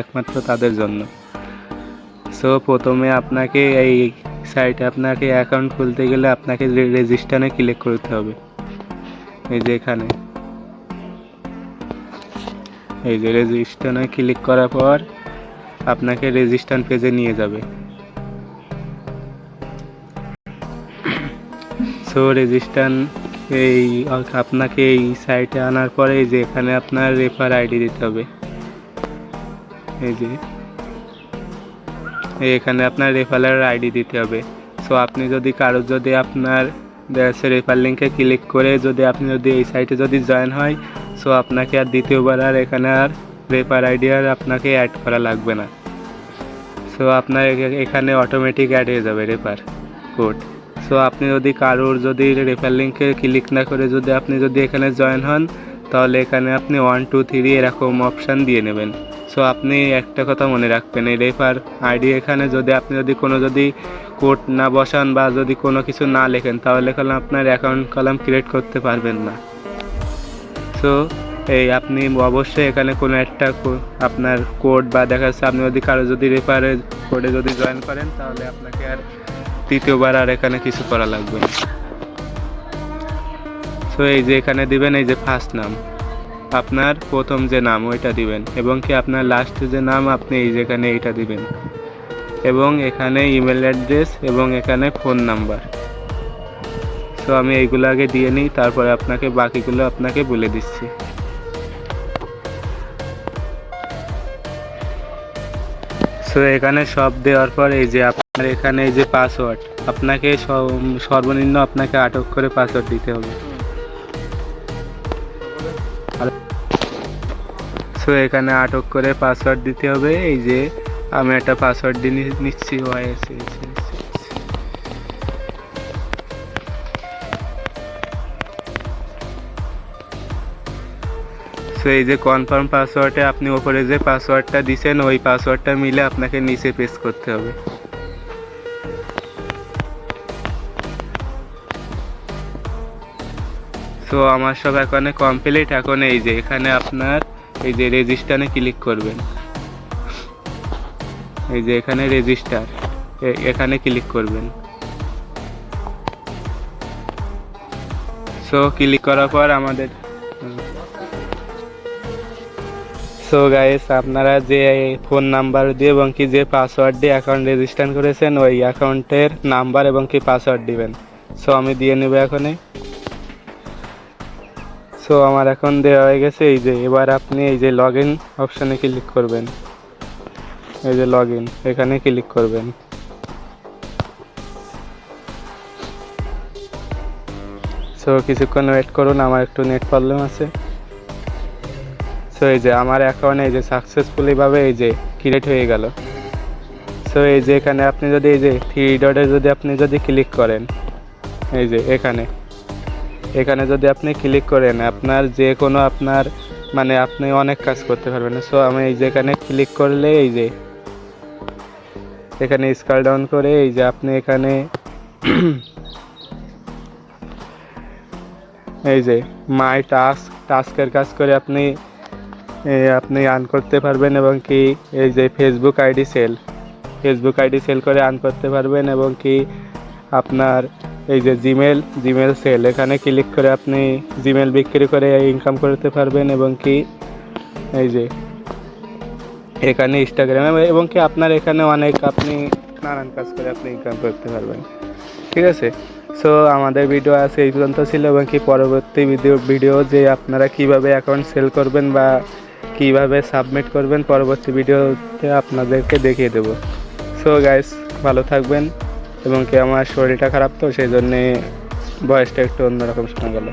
একমাত্র তাদের জন্য। সো প্রথমে আপনাকে এই সাইটে আপনাকে অ্যাকাউন্ট খুলতে গেলে আপনাকে রেজিস্টারে ক্লিক করতে হবে। এই যে এখানে এই যে রেজিস্টারে ক্লিক করার পর আপনাকে রেজিস্টার পেজে নিয়ে যাবে। সো রেজিস্টার এই আপনাকে এই সাইটে আনার পরে এই যে এখানে আপনার রেফার আইডি দিতে হবে। এই যে এখানে আপনার রেফারের আইডি দিতে হবে। সো আপনি যদি যদি আপনার রেফার লিঙ্কে ক্লিক করে আপনি এই সাইটে জয়েন হয়, সো আপনাকে আর দ্বিতীয়বার আর এখানে আর রেফার আইডি আর আপনাকে অ্যাড করা লাগবে না। সো আপনার এখানে অটোমেটিক অ্যাড হয়ে যাবে রেফার কোড। সো আপনি যদি রেফার লিঙ্কে ক্লিক না করে আপনি এখানে জয়েন হন, তাহলে এখানে আপনি 1 2 3 এরকম অপশান দিয়ে নেবেন। সো আপনি একটা কথা মনে রাখবেন, এই রেফার আইডি এখানে আপনি কোনো কোড না বসান বা কোনো কিছু না লেখেন, তাহলে আপনার অ্যাকাউন্ট ক্রিয়েট করতে পারবেন না। সো আপনি অবশ্যই এখানে কোনো একটা আপনার কোড বা দেখা যাচ্ছে আপনি যদি রেফারের কোডে জয়েন করেন, তাহলে আপনাকে আর তৃতীয়বার আর এখানে কিছু করা লাগবে না। সো এই যে এখানে দিবেন এই যে ফার্স্ট নাম, আপনার প্রথম যে নাম ওইটা দিবেন, এবং কি আপনার লাস্ট যে নাম আপনি এই যেখানে এইটা দিবেন, এবং এখানে ইমেল অ্যাড্রেস এবং এখানে ফোন নাম্বার। সো আমি এইগুলো আগে দিয়ে নিই, তারপরে আপনাকে বাকিগুলো আপনাকে বলে দিচ্ছি। সো এখানে সব দেওয়ার পর এই যে আপনার এখানে এই যে পাসওয়ার্ড, আপনাকে সর্বনিম্ন আপনাকে 8 অক্ষরে পাসওয়ার্ড দিতে হবে। সো এখানে 8 অক্ষরে পাসওয়ার্ড দিতে হবে। এই যে আমি একটা পাসওয়ার্ড দিয়ে নিচ্ছি। সো এই যে কনফার্ম পাসওয়ার্ডে আপনি ওপরে যে পাসওয়ার্ডটা দিয়েছেন ওই পাসওয়ার্ডটা মিলে আপনাকে নিচে পেস্ট করতে হবে। সো আমার সব এখানে কমপ্লিট। এখন এই যে এখানে আপনার এই যে রেজিস্টারে ক্লিক করবেন। এই যে এখানে রেজিস্টার, এখানে ক্লিক করবেন। সো ক্লিক করার পর আমাদের সো গাইস, আপনারা যে ফোন নাম্বার দিয়ে এবং কি যে পাসওয়ার্ড দিয়ে অ্যাকাউন্ট রেজিস্টার করেছেন ওই অ্যাকাউন্টের নাম্বার এবং কি পাসওয়ার্ড দিবেন। সো আমি দিয়ে নেব এখনই। সো আমার এখন দেওয়া হয়ে গেছে। এই যে এবার আপনি এই যে লগ ইন অপশানে ক্লিক করবেন। এই যে লগ ইন, এখানে ক্লিক করবেন। সো কিছুক্ষণ ওয়েট করুন, আমার একটু নেট প্রবলেম আছে। সো এই যে আমার অ্যাকাউন্ট এই যে সাকসেসফুলি ভাবে এই যে ক্রিয়েট হয়ে গেল। সো এই যে এখানে আপনি এই যে 3 ডটে আপনি ক্লিক করেন, এই যে এখানে আপনি ক্লিক করেন, আপনার যে কোনো আপনার মানে আপনি অনেক কাজ করতে পারবেন। সো আমি এই যে এখানে ক্লিক করলে এই যে এখানে স্ক্রল ডাউন করে এই যে আপনি এখানে এই যে মাই টাস্কের কাজ করে আপনি আর্ন করতে পারবেন, এবং কি এই যে ফেসবুক আইডি সেল করে আর্ন করতে পারবেন, এবং কি আপনার এই যে জিমেল সেল, এখানে ক্লিক করে আপনি জিমেল বিক্রি করে ইনকাম করতে পারবেন, এবং কি এই যে এখানে ইনস্টাগ্রামে, এবং কি আপনার এখানে অনেক আপনি নানান কাজ করে আপনি ইনকাম করতে পারবেন। ঠিক আছে। সো আমাদের ভিডিও আছে এই পর্যন্ত ছিল, এবং কি পরবর্তী ভিডিও যে আপনারা কিভাবে অ্যাকাউন্ট সেল করবেন বা কিভাবে সাবমিট করবেন পরবর্তী ভিডিওতে আপনাদেরকে দেখিয়ে দেব। সো গাইস, ভালো থাকবেন, এবং কি আমার শরীরটা খারাপ তো সেই জন্যে ভয়েসটা একটু অন্যরকম শোনা গেল।